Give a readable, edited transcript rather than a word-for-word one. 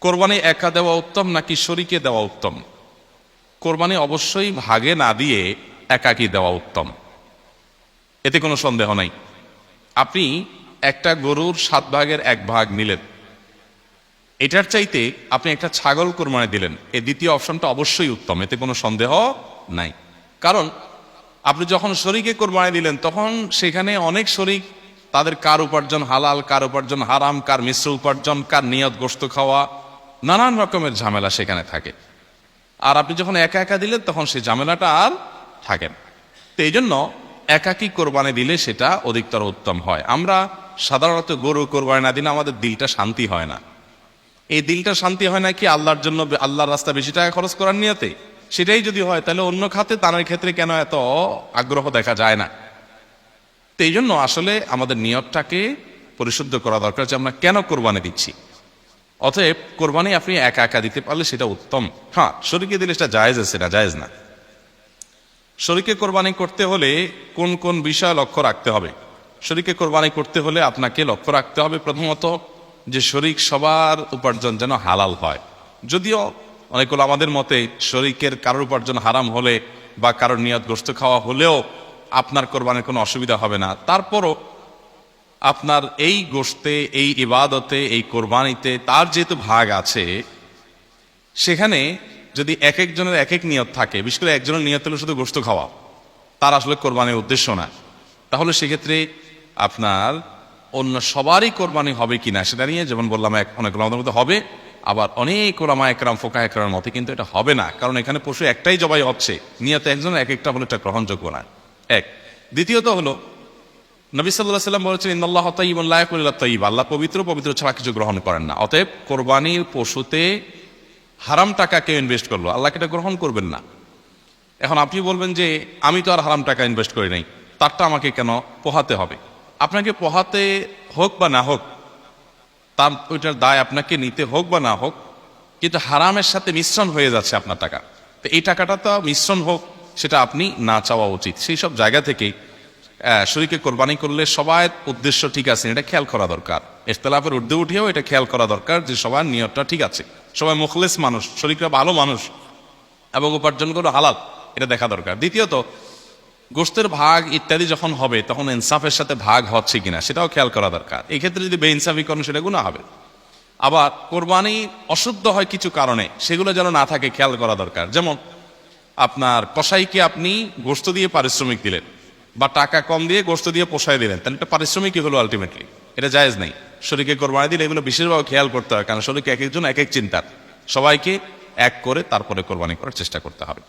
কোরবানি একা দেওয়া উত্তম নাকি শরীকে দেওয়া উত্তম? কোরবানি অবশ্যই ভাগে না দিয়ে একাকী দেওয়া উত্তম, এতে কোনো সন্দেহ নাই। আপনি একটা গরুর 7 ভাগের 1 ভাগ নিলেন, এটার চাইতে আপনি একটা ছাগল কোরবানি দিলেন, এই দ্বিতীয় অপশনটা অবশ্যই উত্তম, এতে কোনো সন্দেহ নাই। কারণ আপনি যখন শরীকে কোরবানি দিলেন তখন সেখানে অনেক শরীক, তাদের কার উপার্জন হালাল, কার উপার্জন হারাম, কার মিশ্র উপার্জন, কার নিয়ত গোশত খাওয়া, নানান রকমের ঝামেলা সেখানে থাকে। আর আপনি যখন একা একা দিলেন তখন সেই ঝামেলাটা আর থাকে না। তো এই জন্য একাকী কোরবানি দিলে সেটা অধিকতর উত্তম হয়। আমরা সাধারণত গরু কোরবানি না দিলে আমাদের দিলটা শান্তি হয় না। এই দিলটা শান্তি হয় না কি আল্লাহর জন্য, আল্লাহর রাস্তা বেশি টাকা খরচ করার নিয়তে? সেটাই যদি হয় তাহলে অন্য খাতে দানের ক্ষেত্রে কেন এত আগ্রহ দেখা যায় না? তো এই জন্য আসলে আমাদের নিয়তটাকে পরিশুদ্ধ করা দরকার যে আমরা কেন কোরবানি দিচ্ছি। অতএব কোরবানি আপনি একা একা দিতে পারলে সেটা উত্তম। হ্যাঁ, শরীকে দিলে সেটা জায়েজ আছে, না জায়েজ না। শরীকে কোরবানি করতে হলে কোন কোন বিষয় লক্ষ্য রাখতে হবে? শরীকে কোরবানি করতে হলে আপনাকে লক্ষ্য রাখতে হবে প্রথমত যে শরীক সবার উপার্জন যেন হালাল হয়। যদিও অনেকগুলো আমাদের মতে শরীকের কারোর উপার্জন হারাম হলে বা কারোর নিয়ত গোশত খাওয়া হলেও আপনার কোরবানির কোনো অসুবিধা হবে না, তারপরও আপনার এই গোশতে, এই ইবাদতে, এই কোরবানিতে তার যেহেতু ভাগ আছে, সেখানে যদি এক একজনের এক এক নিয়ত থাকে, বিশেষ করে একজনের নিয়ত হলো শুধু গোশত খাওয়া, তার আসলে কোরবানির উদ্দেশ্য না, তাহলে সেক্ষেত্রে আপনার অন্য সবারই কোরবানি হবে কিনা সেটা নিয়ে, যেমন বললাম, অনেক ওলামাদের মধ্যে হবে, আবার অনেক ওলামা একরাম, ফোকাহে একরামের মতে কিন্তু এটা হবে না, কারণ এখানে পশু একটাই জবাই হচ্ছে, নিয়ত একজনের এক একটা হলে এটা গ্রহণযোগ্য না। এক। দ্বিতীয়ত হলো নবী সাল্লাল্লাহু আলাইহি ওয়াসাল্লাম বলেছেন ইন্নাল্লাহা তাইয়্যিবুন লা ইয়াকুলু ইল্লা তাইয়্যিব, আল্লাহ পবিত্র, পবিত্র ছাড়া কিছু গ্রহণ করেন না। অতএব কোরবানির পশুতে হারাম টাকা কেউ ইনভেস্ট করলো, আল্লাহকে এটা গ্রহণ করবেন না। এখন আপনি বলবেন যে আমি তো আর হারাম টাকা ইনভেস্ট করি নাই, তারটা আমাকে কেন পোহাতে হবে? আপনাকে পোহাতে হোক বা না হোক, তার ওইটার দায় আপনাকে নিতে হোক বা না হোক, কিন্তু হারামের সাথে মিশ্রণ হয়ে যাচ্ছে আপনার টাকা। তো এই টাকাটা তো মিশ্রণ হোক, সেটা আপনি না চাওয়া উচিত। সেই সব জায়গা থেকেই শরীকে কোরবানি করলে সবার উদ্দেশ্য ঠিক আছে এটা খেয়াল করা দরকার। ইখতিলাফের ঊর্ধ্বে উঠেও এটা খেয়াল করা দরকার যে সবার নিয়তটা ঠিক আছে, সবাই মুখলেস মানুষ, শরীকরা ভালো মানুষ এবং উপার্জনগুলো হালাল, এটা দেখা দরকার। দ্বিতীয়ত গোশতের ভাগ ইত্যাদি যখন হবে তখন ইনসাফের সাথে ভাগ হচ্ছে কিনা সেটাও খেয়াল করা দরকার। এই ক্ষেত্রে যদি বেইনসাফি করেন সেটা গুনাহ হবে। আবার কোরবানি অশুদ্ধ হয় কিছু কারণে, সেগুলো যেন না থাকে খেয়াল করা দরকার। যেমন আপনার কসাইকে আপনি গোশত দিয়ে পারিশ্রমিক দিলেন বা টাকা কম দিয়ে গোশত দিয়ে পোষায় দিলেন, তাহলে এটা পারিশ্রমিকই হলো আলটিমেটলি, এটা জায়েজ নেই। শরীকে কোরবানি দিলে এগুলো বিশেষভাবে খেয়াল করতে হয়, কারণ শরীকে এক একজন এক এক চিন্তার, সবাইকে এক করে তারপরে কোরবানি করার চেষ্টা করতে হবে।